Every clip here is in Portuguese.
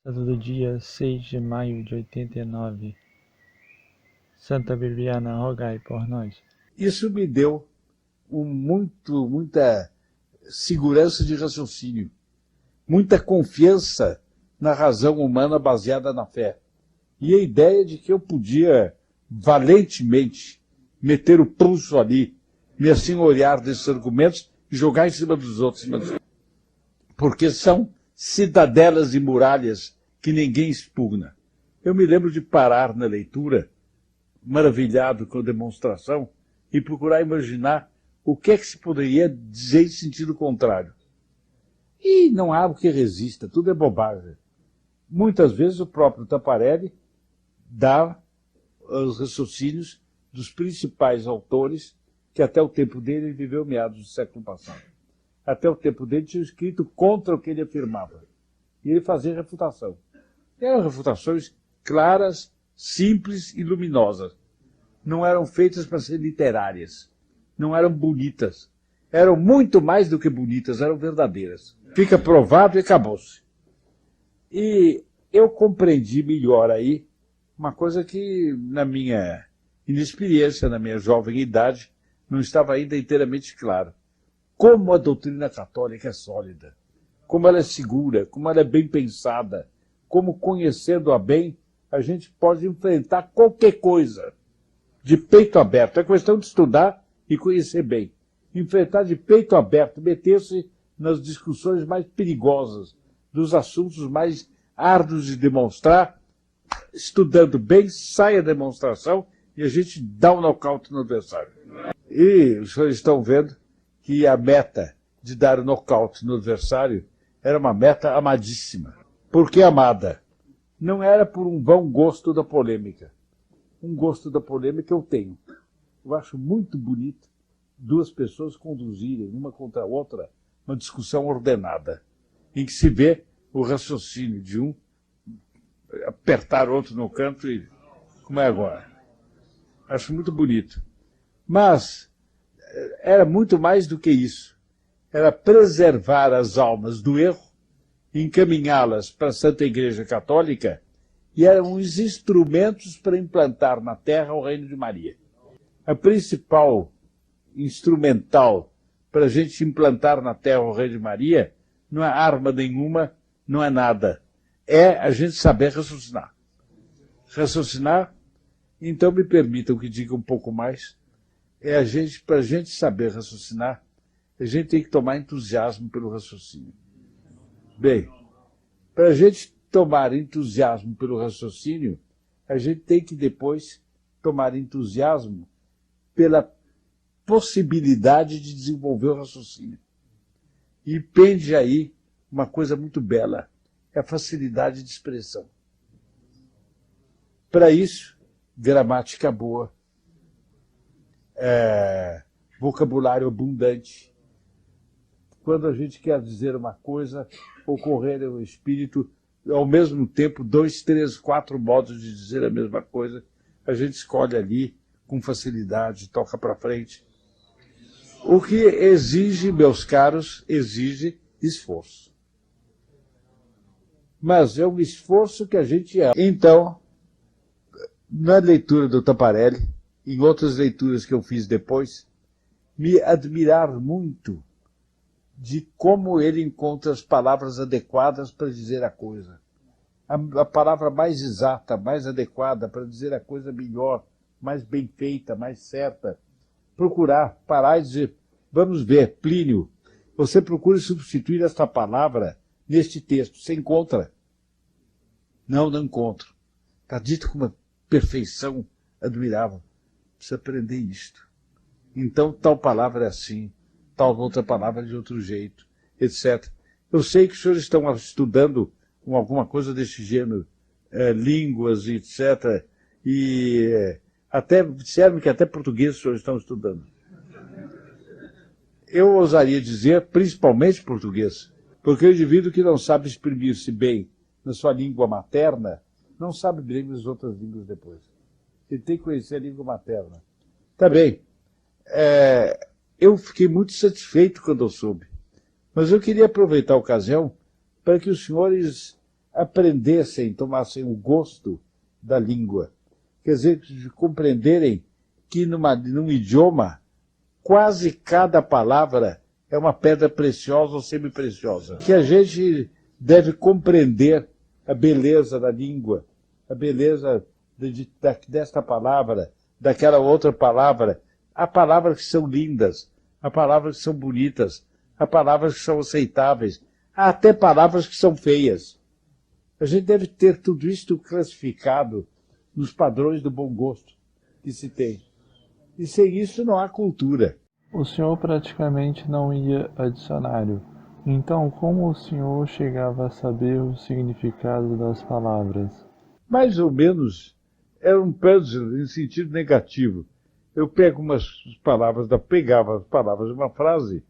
Santo do dia 6 de maio de 89. Santa Bibiana, rogai por nós. Isso me deu muita segurança de raciocínio, muita confiança na razão humana baseada na fé. E a ideia de que eu podia valentemente meter o pulso ali, me assenhorear desses argumentos e jogar em cima dos outros. Porque são cidadelas e muralhas que ninguém expugna. Eu me lembro de parar na leitura, maravilhado com a demonstração, e procurar imaginar o que é que se poderia dizer em sentido contrário. E não há o que resista, tudo é bobagem. Muitas vezes o próprio Taparelli dá os raciocínios dos principais autores que até o tempo dele ele viveu meados do século passado. Até o tempo dele tinha escrito contra o que ele afirmava. E ele fazia refutação. Eram refutações claras, simples e luminosas. Não eram feitas para ser literárias. Não eram bonitas. Eram muito mais do que bonitas, eram verdadeiras. Fica provado e acabou-se. E eu compreendi melhor aí uma coisa que, na minha inexperiência, na minha jovem idade, não estava ainda inteiramente claro. Como a doutrina católica é sólida, como ela é segura, como ela é bem pensada, como, conhecendo-a bem, a gente pode enfrentar qualquer coisa de peito aberto. É questão de estudar e conhecer bem. Enfrentar de peito aberto, meter-se nas discussões mais perigosas, dos assuntos mais árduos de demonstrar, estudando bem, sai a demonstração e a gente dá um nocaute no adversário. E os senhores estão vendo que a meta de dar o nocaute no adversário era uma meta amadíssima. Por que amada? Não era por um vão gosto da polêmica. Um gosto da polêmica eu tenho. Eu acho muito bonito duas pessoas conduzirem, uma contra a outra, uma discussão ordenada, em que se vê o raciocínio de um apertar outro no canto e como é agora. Acho muito bonito. Mas era muito mais do que isso. Era preservar as almas do erro, encaminhá-las para a Santa Igreja Católica, e eram os instrumentos para implantar na Terra o Reino de Maria. A principal instrumental para a gente implantar na Terra o Reino de Maria não é arma nenhuma, não é nada. É a gente saber raciocinar. Raciocinar, então me permitam que diga um pouco mais, para a gente saber raciocinar, a gente tem que tomar entusiasmo pelo raciocínio. Bem, para a gente tomar entusiasmo pelo raciocínio, a gente tem que depois tomar entusiasmo pela possibilidade de desenvolver o raciocínio. E pende aí uma coisa muito bela, é a facilidade de expressão. Para isso, gramática boa, vocabulário abundante. Quando a gente quer dizer uma coisa, ocorrer ao espírito, ao mesmo tempo, 2, 3, 4 modos de dizer a mesma coisa, a gente escolhe ali com facilidade, toca para frente. O que exige, meus caros, exige esforço. Mas é um esforço que a gente ama. Então, na leitura do Taparelli, em outras leituras que eu fiz depois, me admirar muito de como ele encontra as palavras adequadas para dizer a coisa. A palavra mais exata, mais adequada para dizer a coisa melhor, mais bem feita, mais certa. Procurar, parar e dizer, vamos ver, Plínio, você procura substituir esta palavra neste texto. Você encontra? Não encontro. Está dito com uma perfeição admirável. Precisa aprender isto. Então, tal palavra é assim, tal outra palavra de outro jeito, etc. Eu sei que os senhores estão estudando alguma coisa desse gênero, línguas, etc. E até disseram que até português os senhores estão estudando. Eu ousaria dizer, principalmente português, porque o indivíduo que não sabe exprimir-se bem na sua língua materna, não sabe bem as outras línguas depois. Ele tem que conhecer a língua materna. Tá bem. Eu fiquei muito satisfeito quando eu soube. Mas eu queria aproveitar a ocasião para que os senhores aprendessem, tomassem o gosto da língua. Quer dizer, de compreenderem que num idioma, quase cada palavra é uma pedra preciosa ou semi-preciosa. Que a gente deve compreender a beleza da língua, a beleza desta palavra, daquela outra palavra. Há palavras que são lindas, há palavras que são bonitas, há palavras que são aceitáveis, há até palavras que são feias. A gente deve ter tudo isto classificado nos padrões do bom gosto que se tem. E sem isso não há cultura. O senhor praticamente não ia a dicionário. Então, como o senhor chegava a saber o significado das palavras? Mais ou menos era um puzzle em sentido negativo. Eu pegava as palavras de uma frase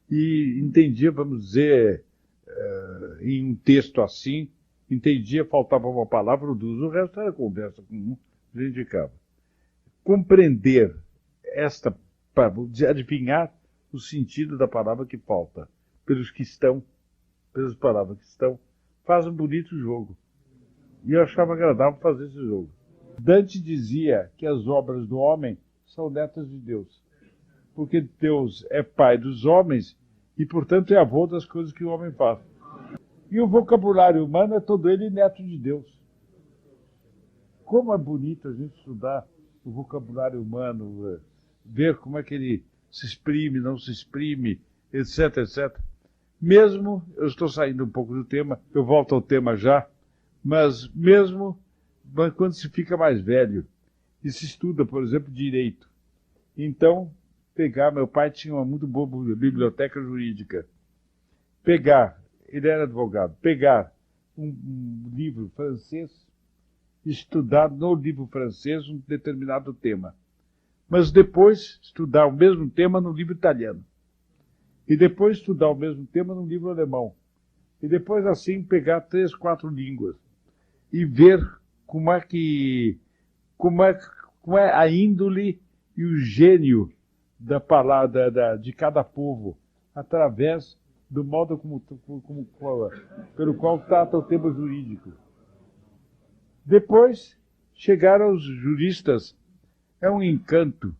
e entendia, vamos dizer, em um texto assim, entendia, faltava uma palavra ou duas, o resto era conversa comum, a gente ficava. Compreender adivinhar o sentido da palavra que falta, pelas palavras que estão, faz um bonito jogo. E eu achava agradável fazer esse jogo. Dante dizia que as obras do homem são netas de Deus, porque Deus é pai dos homens e, portanto, é avô das coisas que o homem faz. E o vocabulário humano é todo ele neto de Deus. Como é bonito a gente estudar o vocabulário humano, ver como é que ele se exprime, não se exprime, etc, etc. Mesmo, eu estou saindo um pouco do tema, eu volto ao tema já, mas mesmo quando se fica mais velho e se estuda, por exemplo, direito. Então, meu pai tinha uma muito boa biblioteca jurídica. Ele era advogado, pegar um livro francês, estudar no livro francês um determinado tema. Mas depois estudar o mesmo tema no livro italiano. E depois estudar o mesmo tema no livro alemão. E depois, assim, pegar 3, 4 línguas. E ver como é a índole e o gênio da palavra de cada povo, através do modo pelo qual trata o tema jurídico. Depois chegaram os juristas. É um encanto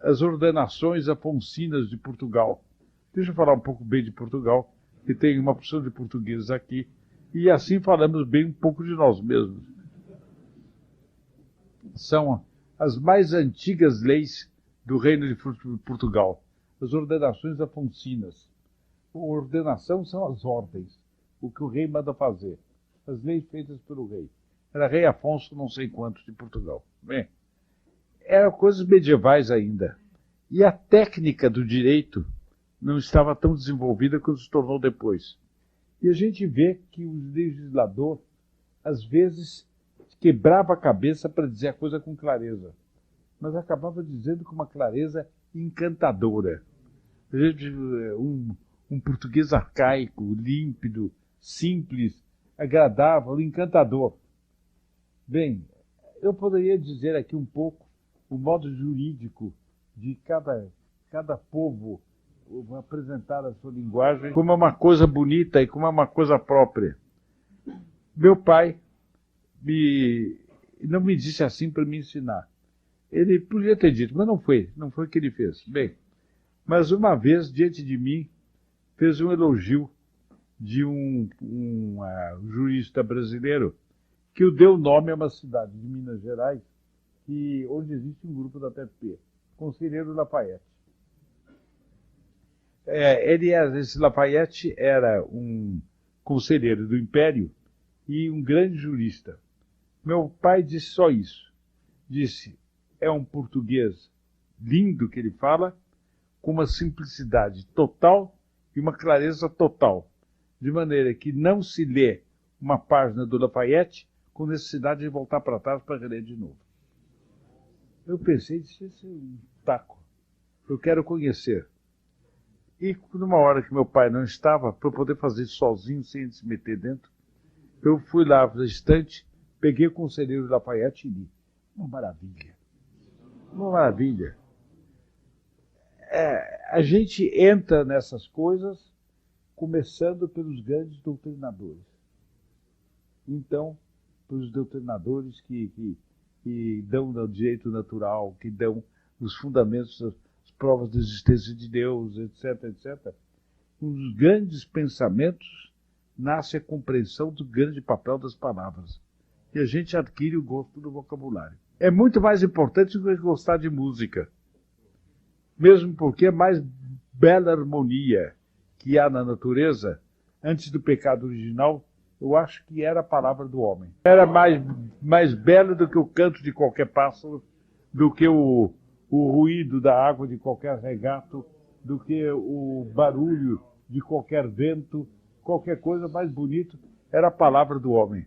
as ordenações afonsinas de Portugal. Deixa eu falar um pouco bem de Portugal, que tem uma porção de portugueses aqui, e assim falamos bem um pouco de nós mesmos. São as mais antigas leis do Reino de Portugal, as ordenações afonsinas. A ordenação são as ordens, o que o rei manda fazer, as leis feitas pelo rei. Era rei Afonso não sei quantos de Portugal. Bem, eram coisas medievais ainda. E a técnica do direito não estava tão desenvolvida quanto se tornou depois. E a gente vê que o legislador, às vezes, quebrava a cabeça para dizer a coisa com clareza, mas acabava dizendo com uma clareza encantadora. Um português arcaico, límpido, simples, agradável, encantador. Bem, eu poderia dizer aqui um pouco o modo jurídico de cada povo apresentar a sua linguagem como é uma coisa bonita e como é uma coisa própria. Meu pai não me disse assim para me ensinar. Ele podia ter dito, mas não foi o que ele fez. Bem, mas uma vez, diante de mim, fez um elogio de um jurista brasileiro que o deu nome a uma cidade de Minas Gerais, onde existe um grupo da TFP, Conselheiro Lafayette. Esse Lafayette era um conselheiro do Império e um grande jurista. Meu pai disse só isso. Disse, é um português lindo que ele fala, com uma simplicidade total e uma clareza total, de maneira que não se lê uma página do Lafayette com necessidade de voltar para trás para reler de novo. Eu pensei, esse é um taco. Eu quero conhecer. E numa hora que meu pai não estava, para eu poder fazer isso sozinho, sem ele se meter dentro, eu fui lá na estante, peguei o Conselheiro Lafayette e li. Uma maravilha. Uma maravilha. A gente entra nessas coisas começando pelos grandes doutrinadores. Então, para os doutrinadores que dão o direito natural, que dão os fundamentos, as provas da existência de Deus, etc., etc., um dos grandes pensamentos nasce a compreensão do grande papel das palavras. E a gente adquire o gosto do vocabulário. É muito mais importante do que gostar de música. Mesmo porque a mais bela harmonia que há na natureza, antes do pecado original, eu acho que era a palavra do homem. Era mais bela do que o canto de qualquer pássaro, do que o ruído da água de qualquer regato, do que o barulho de qualquer vento, qualquer coisa mais bonita era a palavra do homem.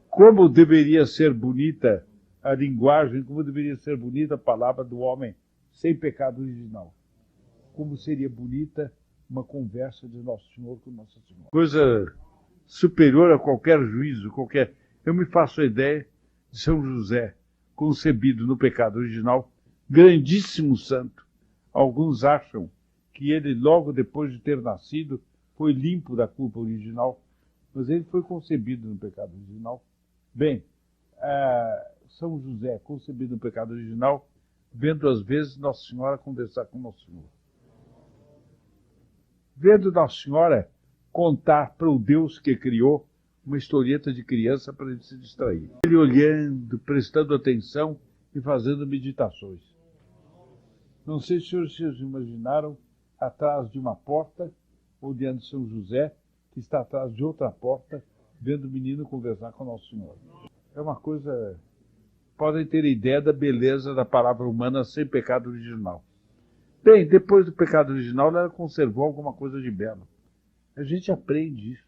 Como deveria ser bonita a linguagem, como deveria ser bonita a palavra do homem sem pecado original. Como seria bonita uma conversa de Nosso Senhor com Nossa Senhora. Coisa superior a qualquer juízo, qualquer... Eu me faço a ideia de São José, concebido no pecado original, grandíssimo santo. Alguns acham que ele, logo depois de ter nascido, foi limpo da culpa original, mas ele foi concebido no pecado original. Bem, São José, concebido no pecado original, vendo às vezes Nossa Senhora conversar com Nosso Senhor. Vendo Nossa Senhora contar para o Deus que criou uma historieta de criança para ele se distrair. Ele olhando, prestando atenção e fazendo meditações. Não sei se os senhores imaginaram atrás de uma porta, ou diante de São José, que está atrás de outra porta, vendo o menino conversar com Nosso Senhor. É uma coisa... Podem ter ideia da beleza da palavra humana sem pecado original. Bem, depois do pecado original, ela conservou alguma coisa de belo. A gente aprende isso.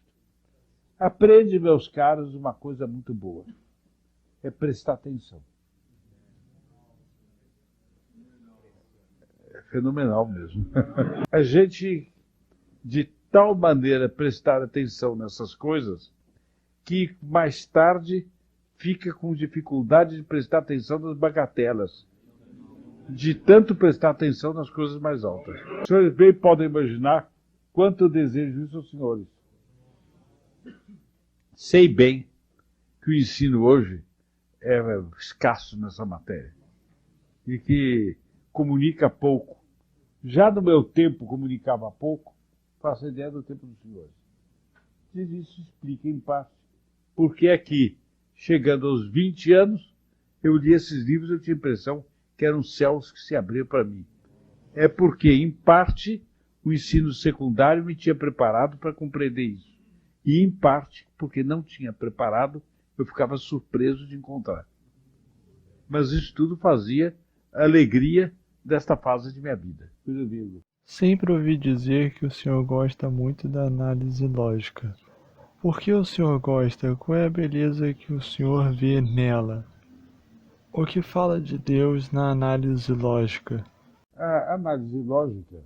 Aprende, meus caros, uma coisa muito boa. É prestar atenção. É fenomenal mesmo. A gente, de tal maneira, prestar atenção nessas coisas, que mais tarde fica com dificuldade de prestar atenção nas bagatelas, de tanto prestar atenção nas coisas mais altas. Os senhores bem podem imaginar quanto eu desejo isso aos senhores. Sei bem que o ensino hoje é escasso nessa matéria e que comunica pouco. Já no meu tempo comunicava pouco, faço a ideia do tempo dos senhores. Isso explica, em parte, porque aqui, chegando aos 20 anos, eu li esses livros e eu tinha a impressão que eram céus que se abriam para mim. É porque, em parte, o ensino secundário me tinha preparado para compreender isso. E, em parte, porque não tinha preparado, eu ficava surpreso de encontrar. Mas isso tudo fazia a alegria desta fase de minha vida. Sempre ouvi dizer que o senhor gosta muito da análise lógica. Por que o senhor gosta? Qual é a beleza que o senhor vê nela? O que fala de Deus na análise lógica? A análise lógica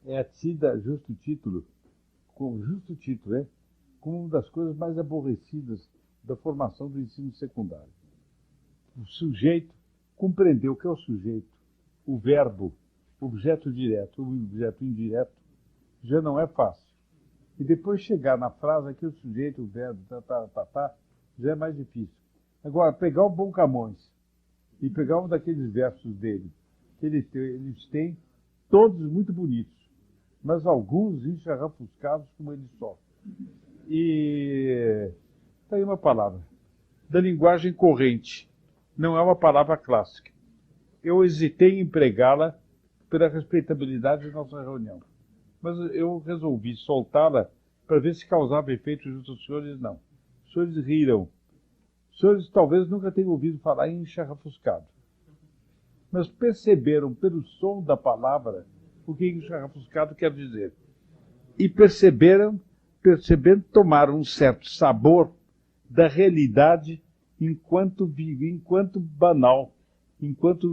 é tida, como uma das coisas mais aborrecidas da formação do ensino secundário. O sujeito compreender o que é o sujeito, o verbo, o objeto direto, o objeto indireto, já não é fácil. E depois chegar na frase aqui, o sujeito, o verbo, já é mais difícil. Agora, pegar o Bom Camões e pegar um daqueles versos dele, que eles têm todos muito bonitos, mas alguns encharrafuscados como ele só. E está aí uma palavra, da linguagem corrente. Não é uma palavra clássica. Eu hesitei em empregá-la pela respeitabilidade da nossa reunião. Mas eu resolvi soltá-la para ver se causava efeito junto aos senhores. Não. Os senhores riram. Os senhores talvez nunca tenham ouvido falar em encharrafuscado. Mas perceberam pelo som da palavra o que encharrafuscado quer dizer. E percebendo, tomaram um certo sabor da realidade enquanto banal, enquanto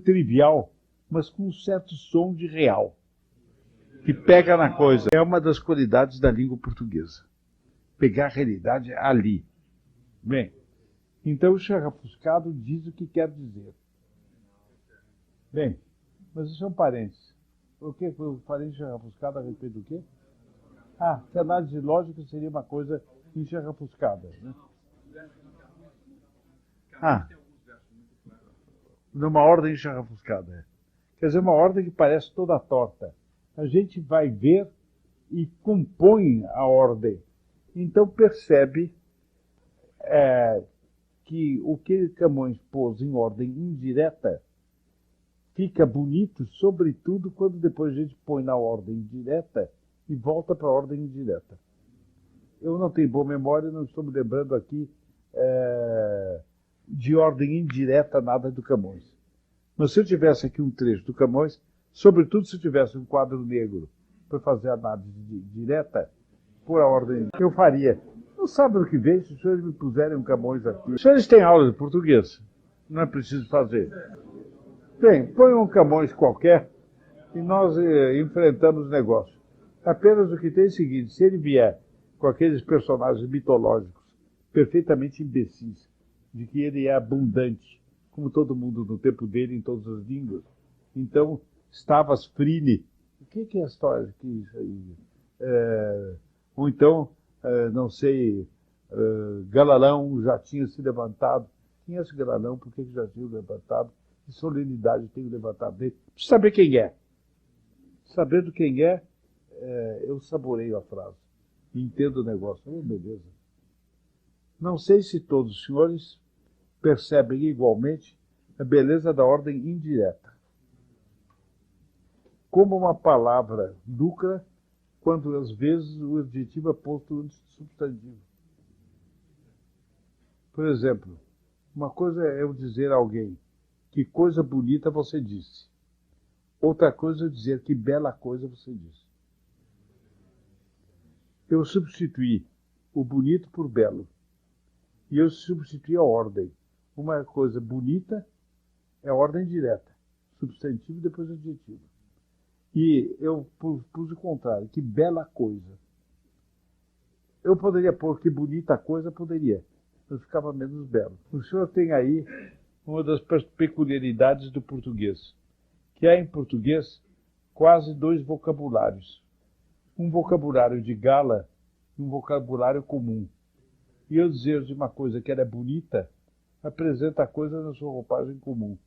trivial, mas com um certo som de real, que pega na coisa. É uma das qualidades da língua portuguesa. Pegar a realidade ali. Bem, então o encharrafuscado diz o que quer dizer. Bem, mas isso é um parênteses. O que eu falei encharrafuscado a respeito do quê? Ah, que a análise lógica seria uma coisa encharrapuscada, né? Ah, numa ordem encharrapuscada. Quer dizer, uma ordem que parece toda torta. A gente vai ver e compõe a ordem. Então percebe que o que Camões pôs em ordem indireta fica bonito, sobretudo quando depois a gente põe na ordem direta e volta para a ordem indireta. Eu não tenho boa memória, não estou me lembrando aqui de ordem indireta nada do Camões. Mas se eu tivesse aqui um trecho do Camões, sobretudo se eu tivesse um quadro negro para fazer análise direta, por a ordem, eu faria. No sábado que vem, se os senhores me puserem um Camões aqui. Os senhores têm aula de português, não é preciso fazer. Bem, põe um Camões qualquer e nós enfrentamos o negócio. Apenas o que tem é o seguinte: se ele vier com aqueles personagens mitológicos perfeitamente imbecis, de que ele é abundante, como todo mundo no tempo dele, em todas as línguas, então, Stavas Frini, o que é a história que isso aí? Ou então, não sei, Galalão já tinha se levantado. Quem é esse Galalão? Por que já tinha levantado? Que solenidade tem levantado dele? Preciso saber quem é. Sabendo quem é, eu saboreio a frase. Entendo o negócio. Beleza. Não sei se todos os senhores percebem igualmente a beleza da ordem indireta. Como uma palavra lucra quando às vezes o adjetivo é posto antes do substantivo. Por exemplo, uma coisa é eu dizer a alguém que coisa bonita você disse. Outra coisa é eu dizer que bela coisa você disse. Eu substituí o bonito por belo. E eu substituí a ordem. Uma coisa bonita é a ordem direta. Substantivo e depois adjetivo. E eu pus o contrário, que bela coisa. Eu poderia pôr que bonita coisa, poderia, mas ficava menos belo. O senhor tem aí uma das peculiaridades do português, que há em português quase dois vocabulários. Um vocabulário de gala e um vocabulário comum. E eu dizer de uma coisa que ela é bonita, apresenta a coisa na sua roupagem comum.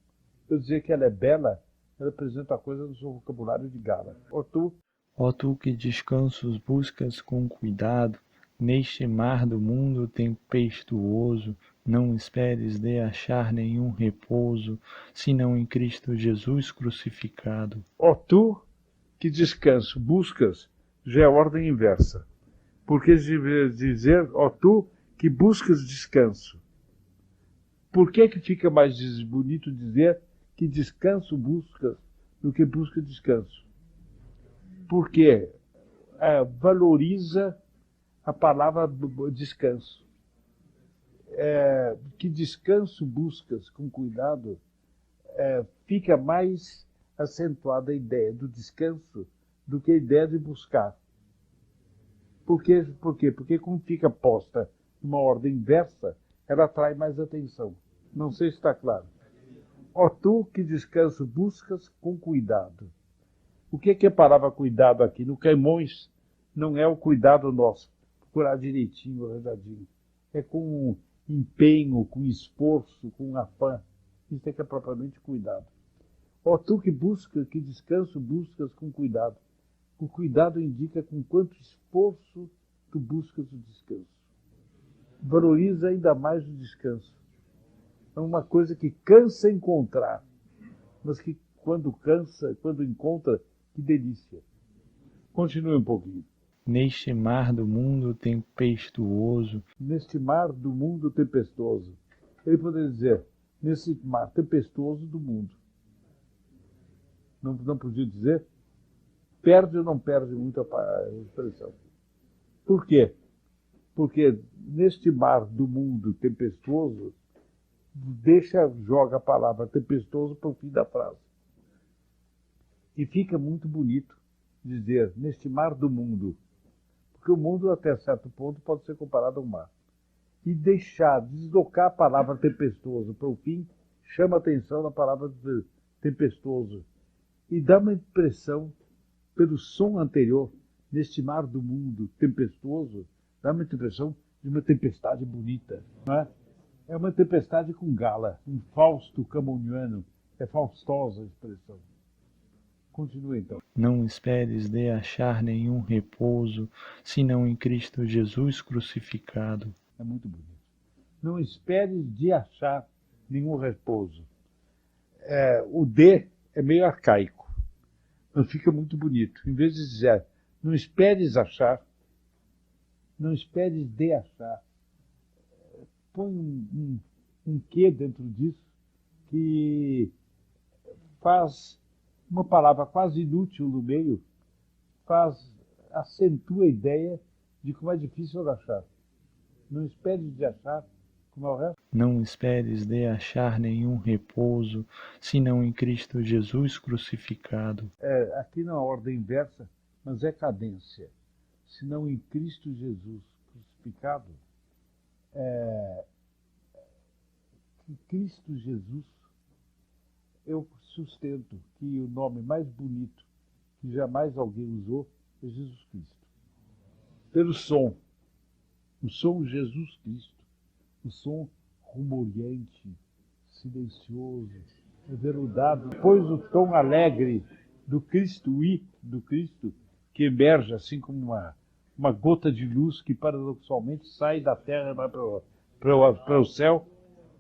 Eu dizer que ela é bela, ela apresenta a coisa no seu vocabulário de gala. Ó tu que descansos buscas com cuidado, neste mar do mundo tempestuoso, não esperes de achar nenhum repouso, senão em Cristo Jesus crucificado. Ó tu que descanso buscas, já é a ordem inversa. Porque dizer, ó tu que buscas descanso. Por que fica mais bonito dizer que descanso buscas do que busca descanso? Porque valoriza a palavra descanso. Que descanso buscas com cuidado, fica mais acentuada a ideia do descanso do que a ideia de buscar. Por quê? Porque como fica posta numa ordem inversa, ela atrai mais atenção. Não sei se está claro. Ó tu que descanso buscas com cuidado. O que é a palavra cuidado aqui? No Camões não é o cuidado nosso, procurar direitinho, arranjadinho. É com empenho, com esforço, com afã. Isso é que é propriamente cuidado. Ó tu que buscas, que descanso buscas com cuidado. O cuidado indica com quanto esforço tu buscas o descanso. Valoriza ainda mais o descanso. É uma coisa que cansa encontrar, mas que quando cansa, quando encontra, que delícia. Continue um pouquinho. Neste mar do mundo tempestuoso. Neste mar do mundo tempestuoso. Ele poderia dizer, nesse mar tempestuoso do mundo. Não podia dizer? Perde ou não perde muito a expressão. Por quê? Porque neste mar do mundo tempestuoso, joga a palavra tempestuoso para o fim da frase. E fica muito bonito dizer, neste mar do mundo. Porque o mundo, até certo ponto, pode ser comparado ao mar. E deslocar a palavra tempestuoso para o fim, chama a atenção na palavra tempestuoso. E dá uma impressão, pelo som anterior, neste mar do mundo tempestuoso, dá uma impressão de uma tempestade bonita, não é? É uma tempestade com gala, um Fausto camoniano. É faustosa a expressão. Continua então. Não esperes de achar nenhum repouso, senão em Cristo Jesus crucificado. É muito bonito. Não esperes de achar nenhum repouso. O de é meio arcaico, mas fica muito bonito. Em vez de dizer, não esperes achar, não esperes de achar, põe um quê dentro disso que faz uma palavra quase inútil no meio, acentua a ideia de como é difícil achar. Não esperes de achar, como é o resto? Não esperes de achar nenhum repouso, senão em Cristo Jesus crucificado. Aqui na ordem inversa, mas é cadência. Senão em Cristo Jesus crucificado, que Cristo Jesus, eu sustento que o nome mais bonito que jamais alguém usou é Jesus Cristo. Pelo som, o som Jesus Cristo, o som rumoriante, silencioso, aveludado. Depois o tom alegre do Cristo e do Cristo, que emerge assim como uma gota de luz que paradoxalmente sai da terra e vai para o céu.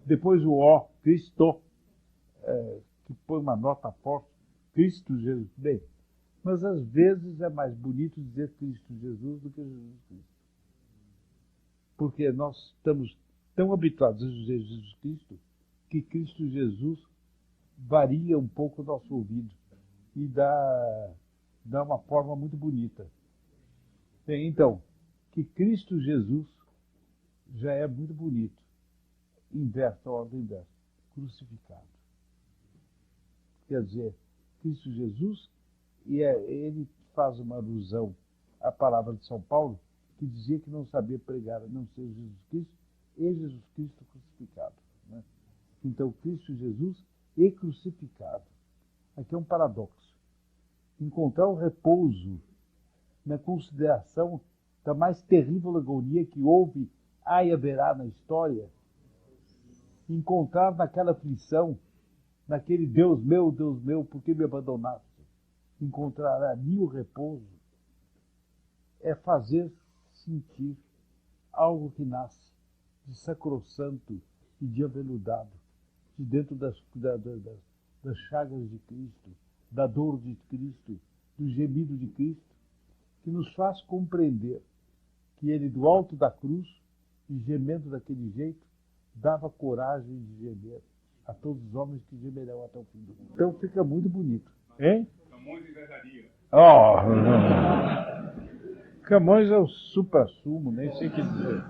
Depois o ó, Cristo, que põe uma nota forte, Cristo Jesus. Bem, mas às vezes é mais bonito dizer Cristo Jesus do que Jesus Cristo. Porque nós estamos tão habituados a dizer Jesus Cristo, que Cristo Jesus varia um pouco o nosso ouvido e dá uma forma muito bonita. Bem, então, que Cristo Jesus já é muito bonito. Inversa, a ordem inversa. Crucificado. Quer dizer, Cristo Jesus, e ele faz uma alusão à palavra de São Paulo, que dizia que não sabia pregar a não ser Jesus Cristo e Jesus Cristo crucificado. Né? Então, Cristo Jesus e crucificado. Aqui é um paradoxo. Encontrar o repouso na consideração da mais terrível agonia que houve, há e haverá na história. Encontrar naquela aflição, naquele Deus meu, por que me abandonaste? Encontrar ali o repouso é fazer sentir algo que nasce de sacrossanto e de aveludado, de dentro das chagas de Cristo, da dor de Cristo, do gemido de Cristo, que nos faz compreender que ele, do alto da cruz, e gemendo daquele jeito, dava coragem de gemer a todos os homens que gemerão até o fim do mundo. Então fica muito bonito. Hein? Camões invejaria. Oh, Camões é o supra-sumo, nem sei o que dizer.